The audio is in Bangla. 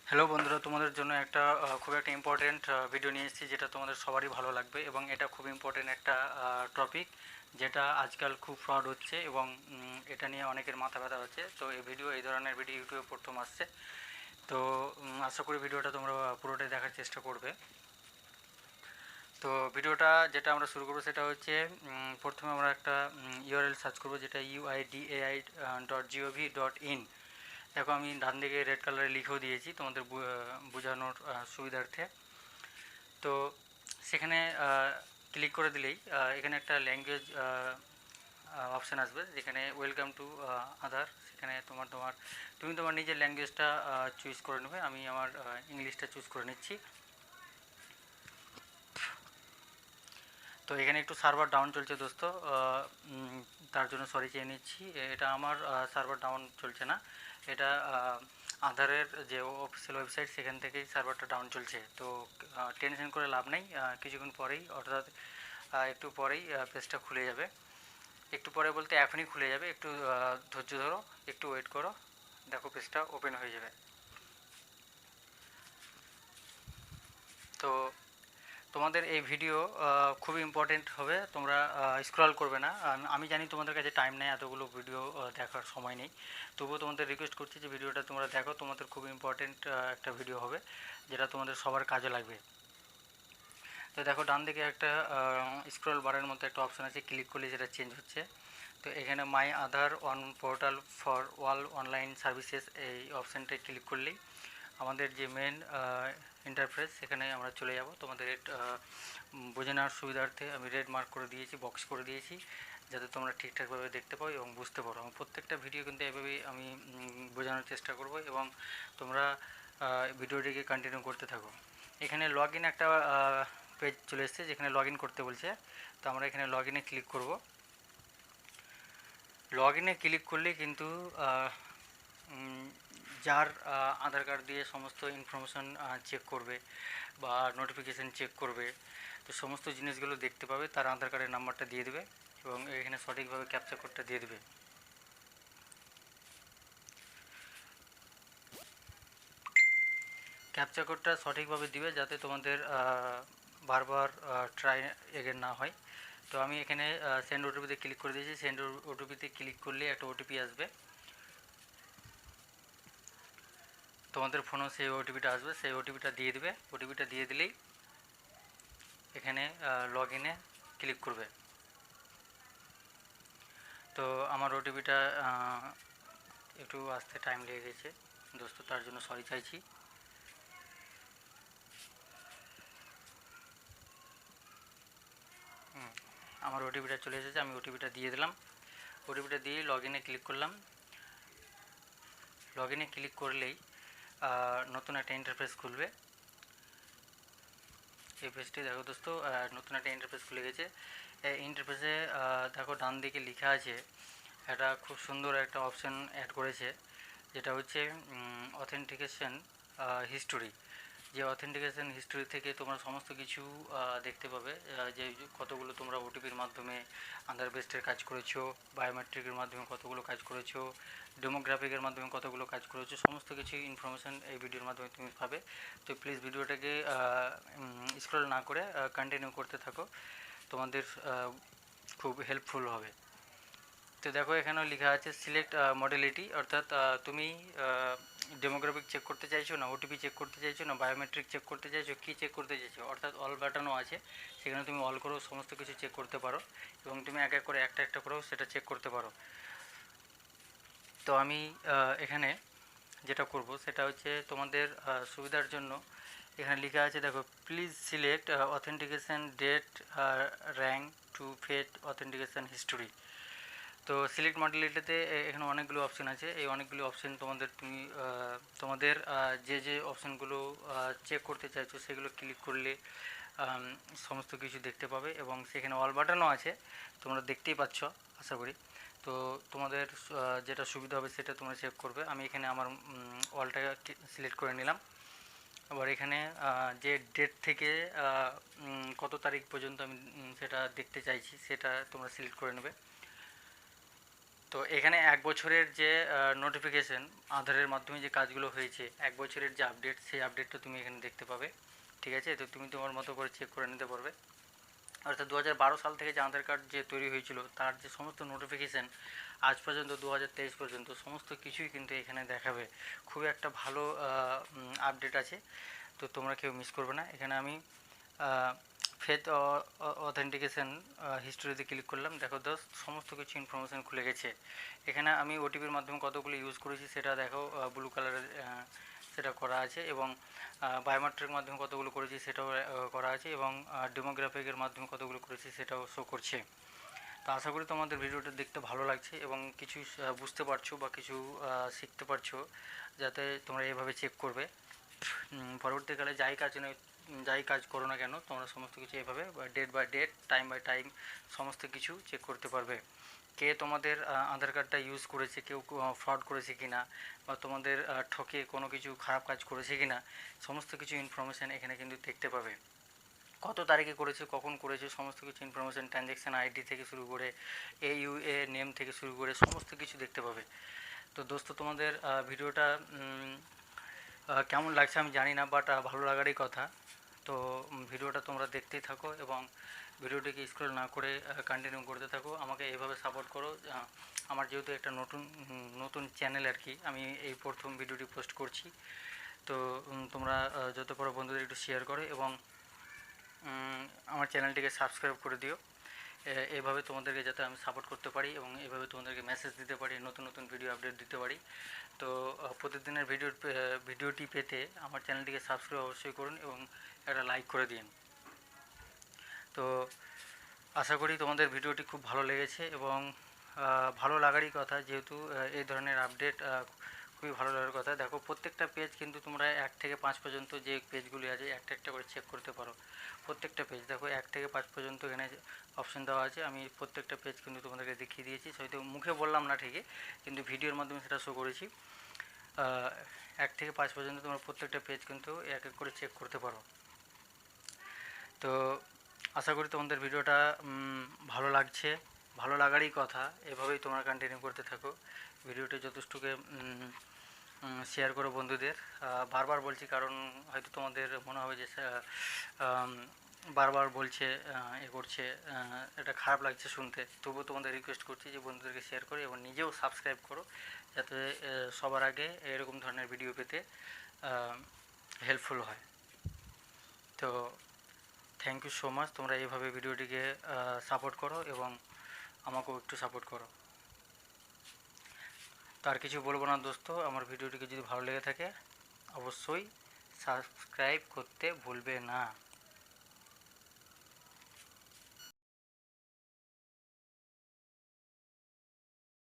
হ্যালো বন্ধুরা, তোমাদের জন্য একটা খুব একটা ইম্পর্টেন্ট ভিডিও নিয়ে এসেছি, যেটা তোমাদের সবারই ভালো লাগবে এবং এটা খুব ইম্পর্টেন্ট একটা টপিক, যেটা আজকাল খুব ফ্রড হচ্ছে এবং এটা নিয়ে অনেকের মাথা ব্যথা হচ্ছে। তো এই ধরনের ভিডিও ইউটিউবে প্রথম আসছে। তো আশা করি ভিডিওটা তোমরা পুরোটাই দেখার চেষ্টা করবে। তো ভিডিওটা যেটা আমরা শুরু করবো সেটা হচ্ছে, প্রথমে আমরা একটা ইউআরএল সার্চ করবো, যেটা uidai.gov.in। দেখো, আমি ডান দিকে রেড কালারে লিখেও দিয়েছি তোমাদের বোঝানোর সুবিধার্থে। তো সেখানে ক্লিক করে দিলেই এখানে একটা ল্যাঙ্গুয়েজ অপশান আসবে, যেখানে ওয়েলকাম টু আধার। সেখানে তুমি তোমার নিজের ল্যাঙ্গুয়েজটা চুজ করে নেবে। আমি আমার ইংলিশটা চুজ করে নিচ্ছি। তো এখানে একটু সার্ভার ডাউন চলছে দোস্ত, তার জন্য সরি চেয়ে নিচ্ছি। এটা আমার সার্ভার ডাউন চলছে না, এটা আধারের যে অফিসিয়াল ওয়েবসাইট সেখান থেকেই সার্ভারটা ডাউন চলছে। তো টেনশন করে লাভ নেই, কিছুক্ষণ পরেই, অর্থাৎ একটু পরেই পেজটা খুলে যাবে। একটু পরে বলতে এখনই খুলে যাবে, একটু ধৈর্য ধরো, একটু ওয়েট করো, দেখো পেজটা ওপেন হয়ে যাবে। তো তোমাদের এই ভিডিও খুবই ইম্পর্টেন্ট হবে, তোমরা স্ক্রল করবে না। আমি জানি তোমাদের কাছে টাইম নেই, এতগুলো ভিডিও দেখার সময় নেই, তবুও তোমাদের রিকোয়েস্ট করছি যে ভিডিওটা তোমরা দেখো। তোমাদের খুব ইম্পর্টেন্ট একটা ভিডিও হবে, যেটা তোমাদের সবার কাজে লাগবে। তো দেখো, ডান দিকে একটা স্ক্রল বারের মধ্যে একটা অপশান আছে, ক্লিক করলে যেটা চেঞ্জ হচ্ছে। তো এখানে my Aadhaar on portal for all online services, এই অপশানটায় ক্লিক করলেই আমাদের যে মেন ইন্টারফেস সেখানে আমরা চলে যাব। তোমাদের বুঝে নেওয়ার সুবিধার্থে আমি রেড মার্ক করে দিয়েছি, বক্স করে দিয়েছি, যাতে তোমরা ঠিকঠাকভাবে দেখতে পাও এবং বুঝতে পারো। আমি প্রত্যেকটা ভিডিও কিন্তু এভাবেই আমি বোঝানোর চেষ্টা করব এবং তোমরা ভিডিওটিকে কন্টিনিউ করতে থাকো। এখানে লগ ইন একটা পেজ চলে এসেছে, যেখানে লগ ইন করতে বলছে। তো আমরা এখানে লগ ইনে ক্লিক করব। লগ ইনে ক্লিক করলে কিন্তু যার আধার কার্ড দিয়ে সমস্ত ইনফরমেশান চেক করবে বা নোটিফিকেশান চেক করবে, তো সমস্ত জিনিসগুলো দেখতে পাবে, তার আধার কার্ডের নাম্বারটা দিয়ে দেবে এবং এখানে সঠিকভাবে ক্যাপচা কোডটা দিয়ে দেবে। ক্যাপচা কোডটা সঠিকভাবে দিবে, যাতে তোমাদের বারবার ট্রাই এগেন না হয়। তো আমি এখানে সেন্ড ওটিপিতে ক্লিক করে দিয়েছি। সেন্ড ওটিপিতে ক্লিক করলে একটা ওটিপি আসবে, তোমাদের ফোনেও সেই ওটিপিটা আসবে, সেই ওটিপিটা দিয়ে দেবে। ওটিপিটা দিয়ে দিলেই এখানে লগ ইনে ক্লিক করবে। তো আমার ওটিপিটা একটু আসতে টাইম লেগে গেছে দোস্ত, তার জন্য সরি চাইছি। আমার ওটিপিটা চলে এসেছে, আমি ওটিপিটা দিয়ে দিলাম। ওটিপিটা দিয়ে লগ ইনে ক্লিক করলাম। লগ ইনে ক্লিক করলেই নতুন একটা ইন্টারফেস খুলবে। এই পেজটি দেখো দোস্ত, নতুন একটা ইন্টারফেস খুলে গেছে। এই ইন্টারফেসে দেখো, ডান দিকে লেখা আছে, একটা খুব সুন্দর একটা অপশান অ্যাড করেছে, যেটা হচ্ছে অথেন্টিকেশন হিস্টোরি। যে অথেন্টিকেশন হিস্টোরি থেকে তোমরা সমস্ত কিছু দেখতে পাবে, যে কতগুলো তোমরা ওটিপির মাধ্যমে আধার বেস্টের কাজ করেছো, বায়োমেট্রিকের মাধ্যমে কতগুলো কাজ করেছো, ডেমোগ্রাফিকের মাধ্যমে কতগুলো কাজ করেছো, সমস্ত কিছু ইনফরমেশান এই ভিডিওর মাধ্যমে তুমি পাবে। তো প্লিজ ভিডিওটাকে স্ক্রল না করে কন্টিনিউ করতে থাকো, তোমাদের খুব হেল্পফুল হবে। তো দেখো, এখানেও লেখা আছে সিলেক্ট মডেলিটি, অর্থাৎ তুমি ডেমোগ্রাফিক চেক করতে চাইছো, না ওটিপি চেক করতে চাইছো, না বায়োমেট্রিক চেক করতে চাইছো, কী চেক করতে চাইছো, অর্থাৎ অল বাটনও আছে, সেখানে তুমি অল করেও সমস্ত কিছু চেক করতে পারো এবং তুমি এক এক করে একটা একটা করেও সেটা চেক করতে পারো। তো আমি এখানে যেটা করব সেটা হচ্ছে, তোমাদের সুবিধার জন্য এখানে লেখা আছে, দেখো, please select authentication date range to fetch authentication history. তো সিলেক্ট মডেলিটিতে এখানে অনেকগুলো অপশান আছে। এই অনেকগুলো অপশান তোমাদের যে যে অপশানগুলো চেক করতে চাইছো সেগুলো ক্লিক করলে সমস্ত কিছু দেখতে পাবে এবং সেখানে অল বাটনও আছে, তোমরা দেখতেই পাচ্ছ আশা করি। তো তোমাদের যেটা সুবিধা হবে সেটা তোমরা চেক করবে। আমি এখানে আমার অলটাকে সিলেক্ট করে নিলাম। আবার এখানে যে ডেট থেকে কত তারিখ পর্যন্ত আমি সেটা দেখতে চাইছি সেটা তোমরা সিলেক্ট করে নেবে। তো তো এখানে 1 বছরের যে নোটিফিকেশন আধারের মাধ্যমে যে কাজগুলো হয়েছে, 1 বছরের যে আপডেট, সেই আপডেটটা তুমি এখানে দেখতে পাবে। ঠিক আছে, তো তুমি তোমার মতো করে চেক করে নিতে পারবে। অর্থাৎ 2012 সাল থেকে যে আধার কার্ড যে তৈরি হয়েছিল তার যে সমস্ত নোটিফিকেশান আজ পর্যন্ত 2023 পর্যন্ত সমস্ত কিছুই কিন্তু এখানে দেখাবে। খুব একটা ভালো আপডেট আছে, তো তোমরা কেউ মিস করবে না। এখানে আমি ফেথ অথেন্টিকেশন হিস্টোরিতে ক্লিক করলাম, দেখো সমস্ত কিছু ইনফরমেশান খুলে গেছে। এখানে আমি ওটিপির মাধ্যমে কতগুলো ইউজ করেছি সেটা দেখো, ব্লু কালারের সেটা করা আছে, এবং বায়োমেট্রিক মাধ্যমে কতগুলো করেছি সেটাও করা আছে, এবং ডেমোগ্রাফিকের মাধ্যমে কতগুলো করেছি সেটাও শো করছে। তো আশা করি তোমাদের ভিডিওটা দেখতে ভালো লাগছে এবং কিছু বুঝতে পারছো বা কিছু শিখতে পারছো, যাতে তোমরা এভাবে চেক করবে। পরবর্তীকালে যাই কাজ করো না কেন, তোমরা সমস্ত কিছু এভাবে date by date, time by time সমস্ত কিছু চেক করতে পারবে। কে তোমাদের আধার কার্ডটা ইউজ করেছে, কেউ ফ্রড করেছে কি না, বা তোমাদের ঠকে কোনো কিছু খারাপ কাজ করেছে কি না, সমস্ত কিছু ইনফরমেশান এখানে কিন্তু দেখতে পাবে। কত তারিখে করেছে, কখন করেছে, সমস্ত কিছু ইনফরমেশান, ট্রানজ্যাকশান আইডি থেকে শুরু করে AUA নেম থেকে শুরু করে সমস্ত কিছু দেখতে পাবে। তো দোস্ত, তোমাদের ভিডিওটা কেমন লাগছে আমি জানি না, বাট ভালো লাগারই কথা। তো ভিডিওটা তোমরা দেখতেই থাকো এবং ভিডিওটিকে স্ক্রল না করে কন্টিনিউ করতে থাকো, আমাকে এইভাবে সাপোর্ট করো। আমার যেহেতু একটা নতুন চ্যানেল আর কি, আমি এই প্রথম ভিডিওটি পোস্ট করছি, তো তোমরা যত পারো বন্ধুদের একটু শেয়ার করো এবং আমার চ্যানেলটিকে সাবস্ক্রাইব করে দিও। এভাবে তোমাদেরকে যাতে আমি সাপোর্ট করতে পারি এবং এভাবে তোমাদেরকে মেসেজ দিতে পারি, নতুন নতুন ভিডিও আপডেট দিতে পারি। তো প্রতিদিনের ভিডিওটি পেতে আমার চ্যানেলটিকে সাবস্ক্রাইব অবশ্যই করুন এবং একটা লাইক করে দিন। তো আশা করি তোমাদের ভিডিওটি খুব ভালো লেগেছে এবং ভালো লাগারই কথা, যেহেতু এই ধরনের আপডেট খুবই ভালো লাগার কথা। দেখো, প্রত্যেকটা পেজ কিন্তু তোমরা 1 থেকে 5 পর্যন্ত যে পেজগুলি আছে একটা একটা করে চেক করতে পারো। প্রত্যেকটা পেজ দেখো 1 থেকে 5 পর্যন্ত এখানে অপশান দেওয়া আছে। আমি প্রত্যেকটা পেজ কিন্তু তোমাদেরকে দেখিয়ে দিয়েছি, হয়তো মুখে বললাম না ঠিকই, কিন্তু ভিডিওর মাধ্যমে সেটা শো করেছি। 1 থেকে 5 পর্যন্ত তোমরা প্রত্যেকটা পেজ কিন্তু এক এক করে চেক করতে পারো। তো আশা করি তোমাদের ভিডিওটা ভালো লাগছে, ভালো লাগারই কথা। এভাবেই তোমরা কন্টিনিউ করতে থাকো, ভিডিওটি যথেষ্টকে শেয়ার করো বন্ধুদের। বারবার বলছি কারণ হয়তো তোমাদের মনে হবে যে বারবার বলছে, এ করছে, এটা খারাপ লাগছে শুনতে। তবুও তোমাদের রিকোয়েস্ট করছি যে বন্ধুদেরকে শেয়ার করো এবং নিজেও সাবস্ক্রাইব করো, যাতে সবার আগে এরকম ধরনের ভিডিও পেতে হেল্পফুল হয়। তো থ্যাংক ইউ সো মাচ, তোমরা এইভাবে ভিডিওটিকে সাপোর্ট করো এবং আমাকেও একটু সাপোর্ট করো। তার কিছু বলবো না দোস্ত, আমার ভিডিওটিকে যদি ভালো লেগে থাকে অবশ্যই সাবস্ক্রাইব করতে ভুলবে না।